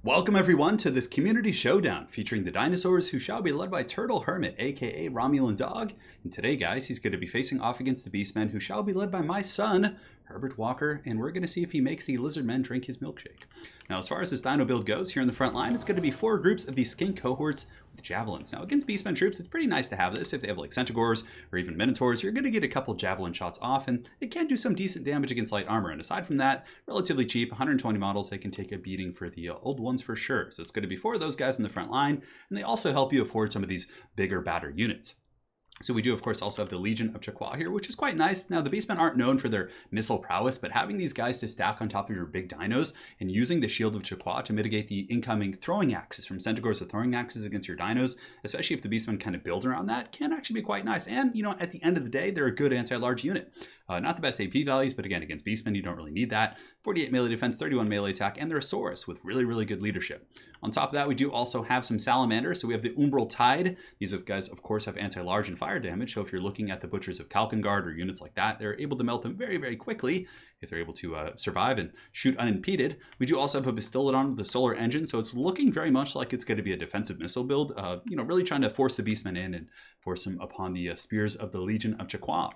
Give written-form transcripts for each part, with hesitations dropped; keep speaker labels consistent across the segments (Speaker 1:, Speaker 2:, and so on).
Speaker 1: Welcome everyone to this community showdown featuring the dinosaurs who shall be led by Turtle Hermit, aka Romulan Dog. And today, guys, he's going to be facing off against the Beastmen who shall be led by my son, Herbert Walker, and we're going to see if he makes the Lizardmen drink his milkshake. Now, as far as this dino build goes, here in the front line, it's going to be 4 groups of these skink cohorts with javelins. Now, against Beastmen troops, it's pretty nice to have this. If they have like Centaurs or even Minotaurs, you're going to get a couple javelin shots off, and it can do some decent damage against light armor. And aside from that, relatively cheap, 120 models, they can take a beating for the old ones for sure. So it's going to be 4 of those guys in the front line, and they also help you afford some of these bigger, badder units. So we do, of course, also have the Legion of Chaqua here, which is quite nice. Now, the Beastmen aren't known for their missile prowess, but having these guys to stack on top of your big dinos and using the Shield of Chaqua to mitigate the incoming throwing axes from Centaurs or throwing axes against your dinos, especially if the Beastmen kind of build around that, can actually be quite nice. And, you know, at the end of the day, they're a good anti-large unit. Not the best AP values, but again, against Beastmen, you don't really need that. 48 melee defense, 31 melee attack, and they're a Saurus with really, really good leadership. On top of that, we do also have some Salamanders. So we have the Umbral Tide. These guys, of course, have anti-large and fire damage. So if you're looking at the Butchers of Kalkengard or units like that, they're able to melt them very, very quickly if they're able to survive and shoot unimpeded. We do also have a Bastiladon with a solar engine, so it's looking very much like it's going to be a defensive missile build, you know, really trying to force the Beastmen in and force them upon the spears of the Legion of Chaqua.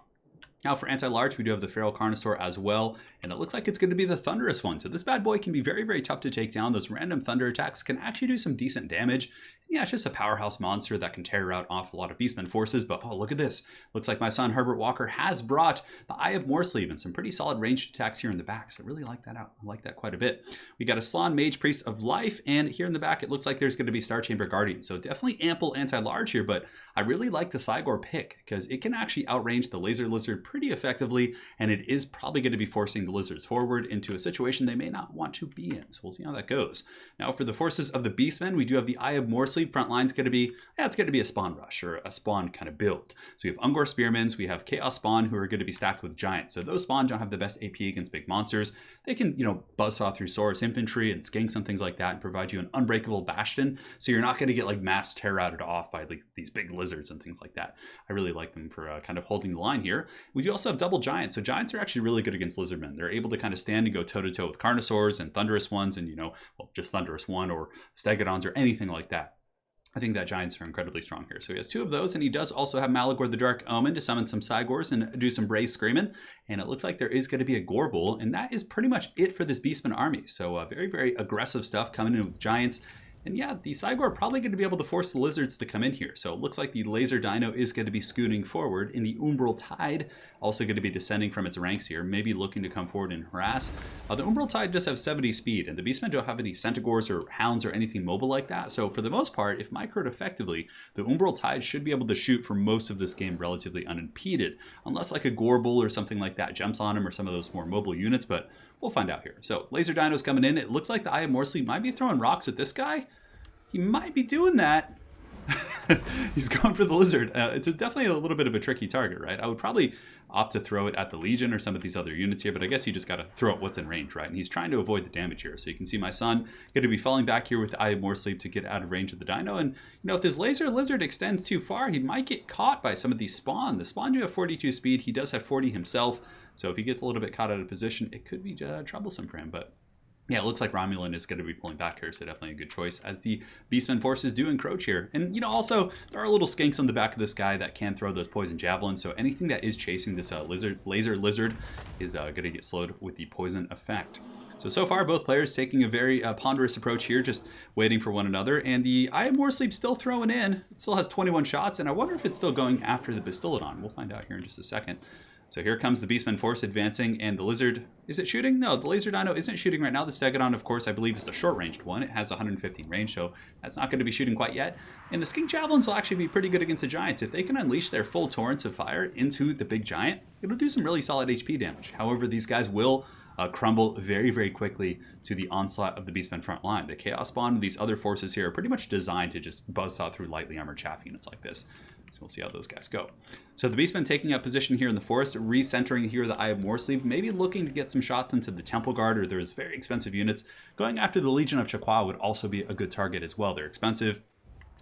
Speaker 1: Now for anti-large, we do have the Feral Carnosaur as well, and it looks like it's going to be the Thunderous one. So this bad boy can be very, very tough to take down. Those random thunder attacks can actually do some decent damage. Yeah, it's just a powerhouse monster that can tear out off a lot of Beastmen forces, but oh, look at this. Looks like my son Herbert Walker has brought the Eye of Morsleeve and some pretty solid ranged attacks here in the back, so I really like that out. I like that quite a bit. We got a Slan Mage Priest of Life, and here in the back it looks like there's going to be Star Chamber Guardian, so definitely ample anti-large here, but I really like the Cygor pick because it can actually outrange the Laser Lizard pretty effectively, and it is probably going to be forcing the lizards forward into a situation they may not want to be in, so we'll see how that goes. Now for the forces of the Beastmen, we do have the Eye of Morsleeve. Front line's going to be, it's going to be a spawn rush or a spawn kind of build. So we have Ungor Spearmans, we have Chaos Spawn who are going to be stacked with Giants. So those spawn don't have the best AP against big monsters. They can, you know, buzzsaw through Saurus infantry and skinks and things like that and provide you an unbreakable bastion. So you're not going to get like mass tear routed off by like these big lizards and things like that. I really like them for kind of holding the line here. We do also have double Giants. So Giants are actually really good against Lizardmen. They're able to kind of stand and go toe-to-toe with Carnosaurs and Thunderous ones and, you know, well, just Thunderous one or Stegodons or anything like that. I think that Giants are incredibly strong here. So he has 2 of those, and he does also have Malagor the Dark Omen to summon some Cygors and do some Brave Screamin'. And it looks like there is going to be a Gorbull, and that is pretty much it for this Beastman army. So very, very aggressive stuff coming in with Giants. And yeah, the Cygor are probably going to be able to force the lizards to come in here. So it looks like the Laser Dino is going to be scooting forward, and the Umbral Tide also going to be descending from its ranks here, maybe looking to come forward and harass. The Umbral Tide does have 70 speed, and the Beastmen don't have any Centaurs or Hounds or anything mobile like that. So for the most part, if microed effectively, the Umbral Tide should be able to shoot for most of this game relatively unimpeded, unless like a Gorbull or something like that jumps on him or some of those more mobile units, but we'll find out here. So Laser Dino's coming in. It looks like the Eye of Morsleeve might be throwing rocks at this guy. He might be doing that. He's going for the lizard. It's definitely a little bit of a tricky target, right? I would probably opt to throw it at the Legion or some of these other units here, but I guess you just got to throw it what's in range, right? And he's trying to avoid the damage here. So you can see my son going to be falling back here with the Eye of Morsleeve to get out of range of the dino. And, you know, if this Laser Lizard extends too far, he might get caught by some of these spawn. The spawn do have 42 speed. He does have 40 himself. So if he gets a little bit caught out of position, it could be troublesome for him, but yeah, it looks like Romulan is going to be pulling back here, so definitely a good choice as the Beastmen forces do encroach here. And, you know, also, there are little skinks on the back of this guy that can throw those poison javelins, so anything that is chasing this laser lizard is going to get slowed with the poison effect. So far, both players taking a very ponderous approach here, just waiting for one another. And the Eye of Morsleeve still throwing in. It still has 21 shots, and I wonder if it's still going after the Bastiladon. We'll find out here in just a second. So here comes the Beastman force advancing, and the lizard, is it shooting? No, the Laser Dino isn't shooting right now. The Stegodon, of course, I believe is the short-ranged one. It has 115 range, so that's not going to be shooting quite yet. And the Skink Javelins will actually be pretty good against the Giants. If they can unleash their full torrents of fire into the big giant, it'll do some really solid HP damage. However, these guys will crumble very, very quickly to the onslaught of the Beastmen front line. The Chaos Spawn and these other forces here are pretty much designed to just buzzsaw through lightly armored chaff units like this. So we'll see how those guys go. So the Beastmen taking up position here in the forest, recentering here the Eye of Morsleeve, maybe looking to get some shots into the Temple Guard or those very expensive units. Going after the Legion of Chaqua would also be a good target as well. They're expensive.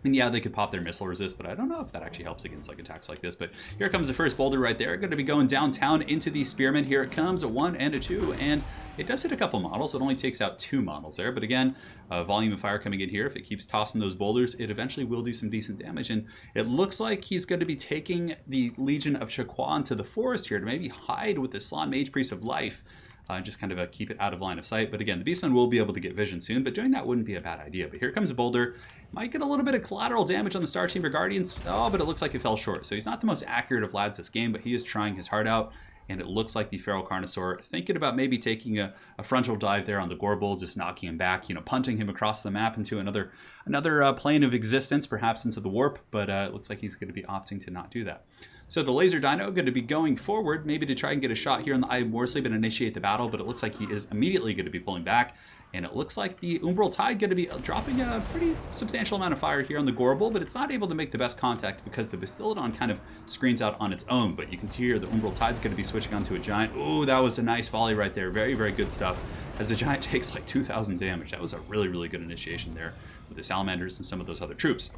Speaker 1: And yeah, they could pop their missile resist, but I don't know if that actually helps against like attacks like this. But here comes the first boulder right there. Going to be going downtown into the spearmen. Here it comes, a 1 and a 2, and it does hit a couple models. It only takes out 2 models there. But again, volume of fire coming in here. If it keeps tossing those boulders, it eventually will do some decent damage. And it looks like he's going to be taking the Legion of Chaqua into the forest here to maybe hide with the Slan Mage Priest of Life. Just kind of keep it out of line of sight. But again, the Beastmen will be able to get vision soon, but doing that wouldn't be a bad idea. But here comes a boulder. Might get a little bit of collateral damage on the Star Chamber Guardians. Oh, but it looks like it fell short. So he's not the most accurate of lads this game, but he is trying his heart out. And it looks like the Feral Carnosaur thinking about maybe taking a frontal dive there on the Gorbel, just knocking him back, you know, punting him across the map into another plane of existence, perhaps into the warp. But it looks like he's going to be opting to not do that. So the Laser Dino going to be going forward, maybe to try and get a shot here on the Eye of Morsleep and initiate the battle, but it looks like he is immediately going to be pulling back. And it looks like the Umbral Tide going to be dropping a pretty substantial amount of fire here on the Gorbel, but it's not able to make the best contact because the Bastiladon kind of screens out on its own. But you can see here the Umbral Tide's going to be switching onto a Giant. Ooh, that was a nice volley right there. Very, very good stuff. As the Giant takes like 2,000 damage. That was a really, really good initiation there with the Salamanders and some of those other troops.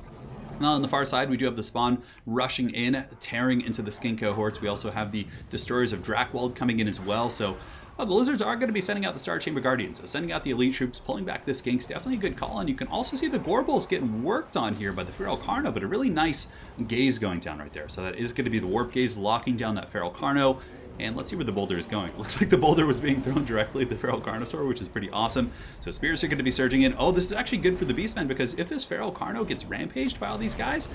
Speaker 1: Now on the far side, we do have the Spawn rushing in, tearing into the Skin cohorts. We also have the Destroyers of Drakwold coming in as well. So the Lizards are going to be sending out the Star Chamber Guardians. So sending out the elite troops, pulling back the Skinks, definitely a good call. And you can also see the Gorbels getting worked on here by the Feral Carno, but a really nice gaze going down right there. So that is going to be the Warp Gaze locking down that Feral Carno. And let's see where the boulder is going. Looks like the boulder was being thrown directly at the Feral Carnosaur, which is pretty awesome. So spears are going to be surging in. Oh, this is actually good for the Beastmen, because if this Feral Carno gets rampaged by all these guys,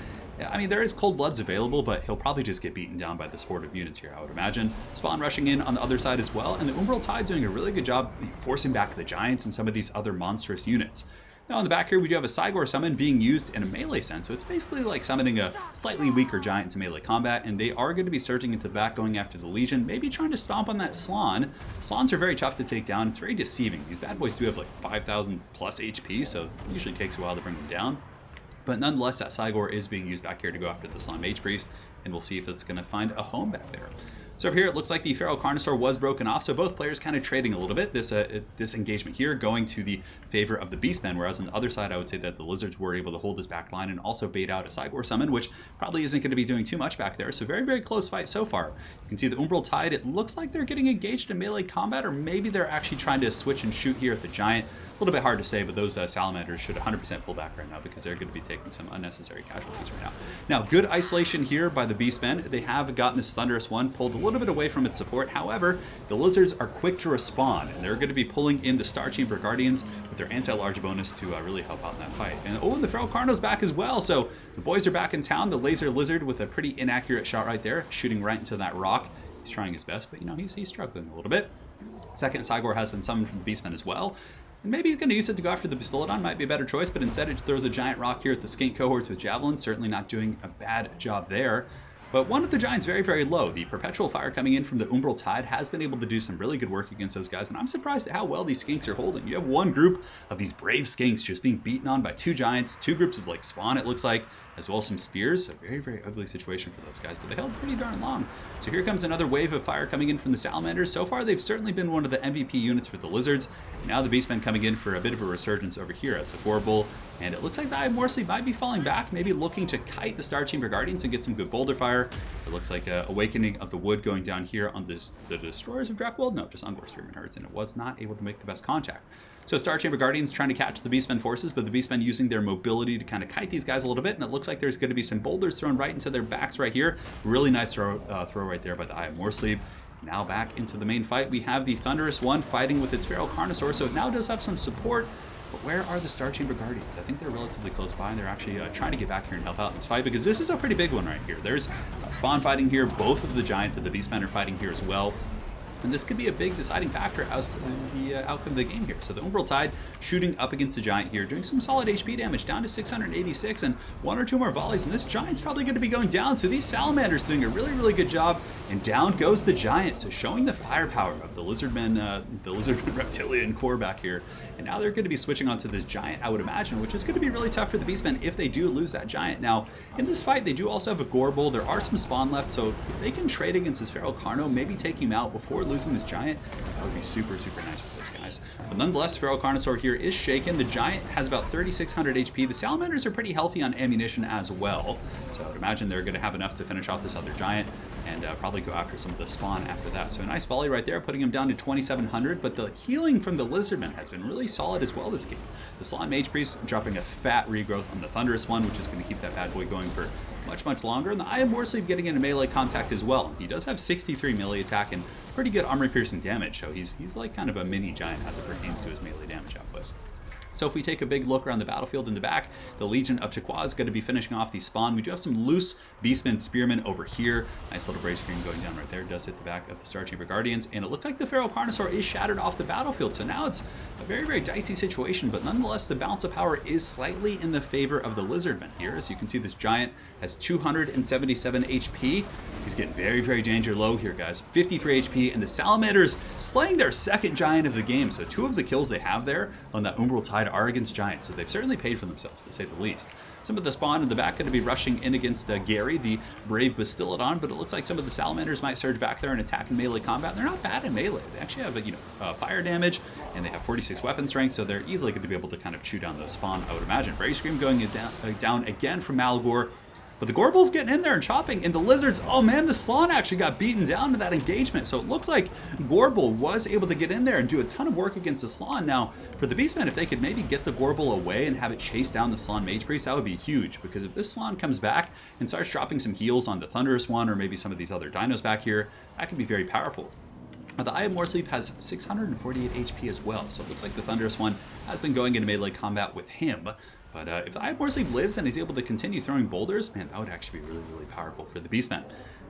Speaker 1: I mean, there is Cold Bloods available, but he'll probably just get beaten down by the horde of units here, I would imagine. Spawn rushing in on the other side as well, and the Umbral Tide doing a really good job forcing back the Giants and some of these other monstrous units. Now on the back here, we do have a Cygor summon being used in a melee sense, so it's basically like summoning a slightly weaker giant into melee combat, and they are going to be surging into the back, going after the Legion, maybe trying to stomp on that Slan. Slans are very tough to take down. It's very deceiving. These bad boys do have like 5,000 plus HP, so it usually takes a while to bring them down. But nonetheless, that Cygor is being used back here to go after the Slan Mage Priest, and we'll see if it's going to find a home back there. So over here, it looks like the Feral Carnosaur was broken off, so both players kind of trading a little bit. This engagement here going to the favor of the Beastmen, whereas on the other side, I would say that the Lizards were able to hold this back line and also bait out a Cygor summon, which probably isn't going to be doing too much back there. So very, very close fight so far. You can see the Umbral Tide. It looks like they're getting engaged in melee combat, or maybe they're actually trying to switch and shoot here at the Giant. A little bit hard to say, but those Salamanders should 100% pull back right now, because they're going to be taking some unnecessary casualties right now. Now, good isolation here by the Beastmen. They have gotten this Thunderous One pulled a little bit away from its support. However, the Lizards are quick to respond, and they're going to be pulling in the Star Chamber Guardians with their anti-large bonus to really help out in that fight. And oh, the Feral Carno's back as well, so the boys are back in town. The Laser Lizard with a pretty inaccurate shot right there, shooting right into that rock. He's trying his best, but you know, he's struggling a little bit. Second Cygor has been summoned from the Beastmen as well. And maybe he's going to use it to go after the Bastiladon, might be a better choice, but instead it throws a giant rock here at the Skink cohorts with Javelin, certainly not doing a bad job there. But one of the Giants very, very low. The Perpetual Fire coming in from the Umbral Tide has been able to do some really good work against those guys, and I'm surprised at how well these Skinks are holding. You have one group of these brave Skinks just being beaten on by two Giants, two groups of like Spawn, it looks like, as well as some spears. A very, very ugly situation for those guys, but they held pretty darn long. So here comes another wave of fire coming in from the Salamanders. So far, they've certainly been one of the MVP units for the Lizards. Now the Beastmen coming in for a bit of a resurgence over here as the Gorbel, and it looks like the Eye of Morsleep might be falling back, maybe looking to kite the Star Chamber Guardians and get some good boulder fire. It looks like a Awakening of the Wood going down here on the Destroyers of Drakwold. No, just Ungor Spearman Herds, and it was not able to make the best contact. So Star Chamber Guardians trying to catch the Beastmen forces, but the Beastmen using their mobility to kind of kite these guys a little bit, and it looks like there's going to be some boulders thrown right into their backs right here. Really nice throw right there by the Eye of Morsleep. Now back into the main fight, we have the Thunderous One fighting with its Feral Carnosaur, so it now does have some support. But where are the Star Chamber Guardians? I think they're relatively close by, and they're actually trying to get back here and help out in this fight, because this is a pretty big one right here. There's Spawn fighting here, both of the Giants and the Beastmen are fighting here as well. And this could be a big deciding factor as to the outcome of the game here. So the Umbral Tide shooting up against the Giant here, doing some solid HP damage, down to 686, and one or two more volleys, and this Giant's probably going to be going down. So these Salamanders doing a really, really good job, and down goes the Giant. So showing the firepower of the Lizardmen Reptilian core back here. And now they're going to be switching onto this Giant, I would imagine, which is going to be really tough for the Beastmen if they do lose that Giant. Now, in this fight, they do also have a Gorbel. There are some Spawn left, so if they can trade against this Feral Carno, maybe take him out before losing this giant, that would be super, super nice for those guys. But nonetheless, Feral Carnosaur here is shaken. The giant has about 3,600 HP. The salamanders are pretty healthy on ammunition as well. So I would imagine they're going to have enough to finish off this other giant and probably go after some of the spawn after that. So a nice volley right there, putting him down to 2,700. But the healing from the Lizardmen has been really solid as well this game. The Slot Mage Priest dropping a fat regrowth on the Thunderous one, which is going to keep that bad boy going for much, much longer. And the Eye of Morsleep getting into melee contact as well. He does have 63 melee attack and pretty good armor piercing damage. So he's like kind of a mini giant as it pertains to his melee damage output. So if we take a big look around the battlefield in the back, the Legion of Chaqua is going to be finishing off the spawn. We do have some loose Beastmen Spearmen over here. Nice little brace screen going down right there. Does hit the back of the Star Chamber Guardians. And it looks like the Feral Carnosaur is shattered off the battlefield. So now it's a very, very dicey situation. But nonetheless, the balance of power is slightly in the favor of the Lizardmen here. As you can see, this giant has 277 HP. He's getting very, very danger low here, guys. 53 HP. And the Salamanders slaying their second giant of the game. So 2 of the kills they have there on that Umbral Tide are against giants. So they've certainly paid for themselves, to say the least. Some of the spawn in the back going to be rushing in against Gary, the brave Bastiladon, but it looks like some of the Salamanders might surge back there and attack in melee combat. They're not bad in melee. They actually have fire damage, and they have 46 weapon strength, so they're easily going to be able to kind of chew down those spawn, I would imagine. Brave Scream going down again from Malagor. But the Gorbul's getting in there and chopping, and the Lizards, oh man, the Slann actually got beaten down to that engagement. So it looks like Gorbul was able to get in there and do a ton of work against the Slann. Now, for the Beastmen, if they could maybe get the Gorbul away and have it chase down the Slann Mage Priest, that would be huge. Because if this Slann comes back and starts dropping some heals on the Thunderous one, or maybe some of these other dinos back here, that could be very powerful. The Eye of Morsleep has 648 HP as well, so it looks like the Thunderous one has been going into melee combat with him. But if the Eye of Morsleep lives and he's able to continue throwing boulders, man, that would actually be really, really powerful for the Beastmen.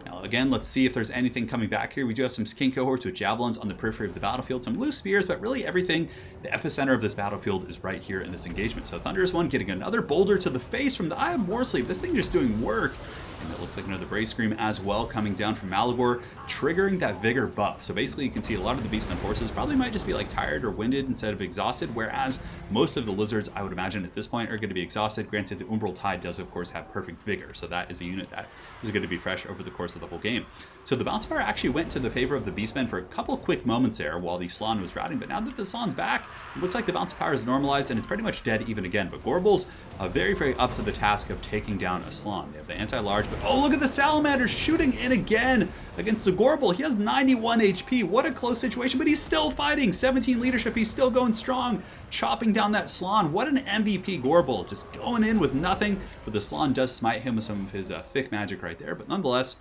Speaker 1: Now, again, let's see if there's anything coming back here. We do have some skin cohorts with javelins on the periphery of the battlefield, some loose spears, but really everything, the epicenter of this battlefield is right here in this engagement. So Thunderous one getting another boulder to the face from the Eye of Morsleep. This thing just doing work. And it looks like another Brave Scream as well coming down from Malagor, triggering that Vigor buff. So basically you can see a lot of the Beastmen forces probably might just be like tired or winded instead of exhausted, whereas most of the Lizards, I would imagine at this point, are going to be exhausted. Granted, the Umbral Tide does of course have perfect Vigor, so that is a unit that is going to be fresh over the course of the whole game. So the bounce power actually went to the favor of the Beastmen for a couple quick moments there while the Slann was routing, but now that the Slann's back, it looks like the bounce power is normalized and it's pretty much dead even again. But Gorbul's very, very up to the task of taking down a Slann. They have the anti-large, but oh, look at the Salamander shooting in again against the Gorbul. He has 91 HP. What a close situation, but he's still fighting. 17 leadership. He's still going strong, chopping down that Slann. What an MVP Gorbul, just going in with nothing. But the Slann does smite him with some of his thick magic right there. But nonetheless,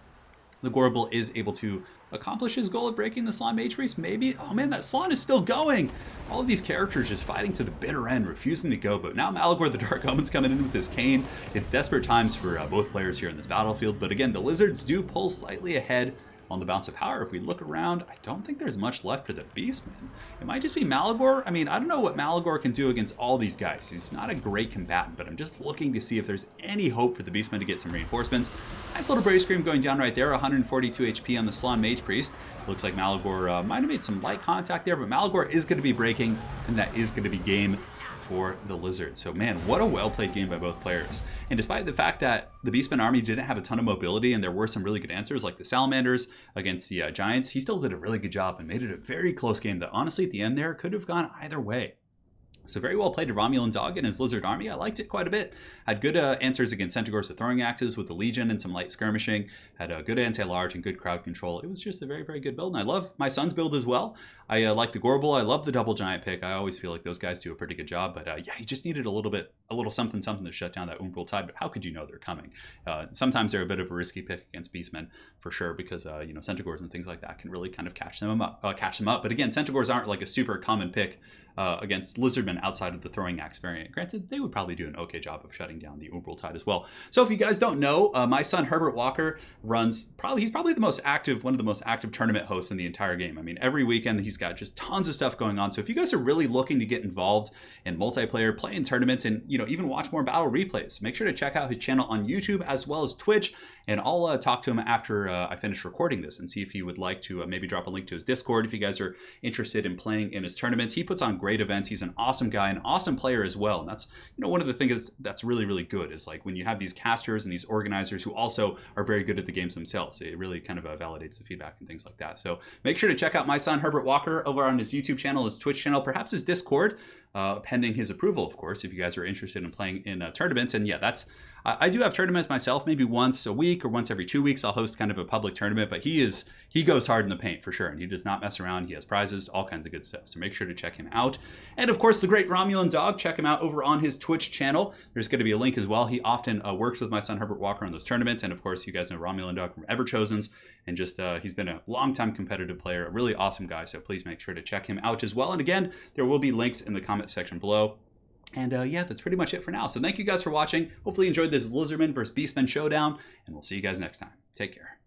Speaker 1: the Gorbul is able to accomplish his goal of breaking the Slann Mage Priest. Maybe. Oh man, that Slann is still going. All of these characters just fighting to the bitter end, refusing to go. But now Malagor the Dark Omen's coming in with his cane. It's desperate times for both players here in this battlefield. But again, the Lizards do pull slightly ahead on the bounce of power. If we look around, I don't think there's much left for the Beastmen. It might just be Malagor. I mean, I don't know what Malagor can do against all these guys. He's not a great combatant, but I'm just looking to see if there's any hope for the Beastmen to get some reinforcements. Nice little Brave Scream going down right there, 142 HP on the Slann Mage Priest. Looks like Malagor might have made some light contact there, but Malagor is going to be breaking, and that is going to be game for the Lizards. So man, what a well-played game by both players. And despite the fact that the Beastmen army didn't have a ton of mobility and there were some really good answers like the Salamanders against the Giants, he still did a really good job and made it a very close game that honestly at the end there could have gone either way. So very well played to Romulan Dog and his Lizard army. I liked it quite a bit. Had good answers against Centaurs with throwing axes with the Legion and some light skirmishing. Had a good anti-large and good crowd control. It was just a very, very good build. And I love my son's build as well. I like the Gorbul. I love the double giant pick. I always feel like those guys do a pretty good job. But yeah, he just needed a little something to shut down that Umbral Tide. But how could you know they're coming? Sometimes they're a bit of a risky pick against Beastmen for sure, because Centaurs and things like that can really kind of catch them up. But again, Centaurs aren't like a super common pick against Lizardmen outside of the throwing axe variant. Granted, they would probably do an okay job of shutting down the Umbral Tide as well. So if you guys don't know, my son Herbert Walker runs he's probably the most active, one of the most active tournament hosts in the entire game. I mean, every weekend he's He's got just tons of stuff going on. So if you guys are really looking to get involved in multiplayer, play in tournaments, and even watch more battle replays, make sure to check out his channel on YouTube as well as Twitch. And I'll talk to him after I finish recording this and see if he would like to maybe drop a link to his Discord if you guys are interested in playing in his tournaments. He puts on great events. He's an awesome guy, an awesome player as well. And that's one of the things that's really, really good is like when you have these casters and these organizers who also are very good at the games themselves. It really kind of validates the feedback and things like that. So make sure to check out my son Herbert Walker over on his YouTube channel, his Twitch channel, perhaps his Discord, pending his approval, of course, if you guys are interested in playing in tournaments. And yeah, I do have tournaments myself, maybe once a week or once every 2 weeks. I'll host kind of a public tournament, but he goes hard in the paint for sure, and he does not mess around. He has prizes, all kinds of good stuff. So make sure to check him out. And of course, the great Romulan Dog, check him out over on his Twitch channel. There's going to be a link as well. He often works with my son Herbert Walker on those tournaments, and of course, you guys know Romulan Dog from Everchosen's, and just he's been a long-time competitive player, a really awesome guy. So please make sure to check him out as well. And again, there will be links in the comment section below. And yeah, that's pretty much it for now. So thank you guys for watching. Hopefully you enjoyed this Lizardmen versus Beastmen showdown, and we'll see you guys next time. Take care.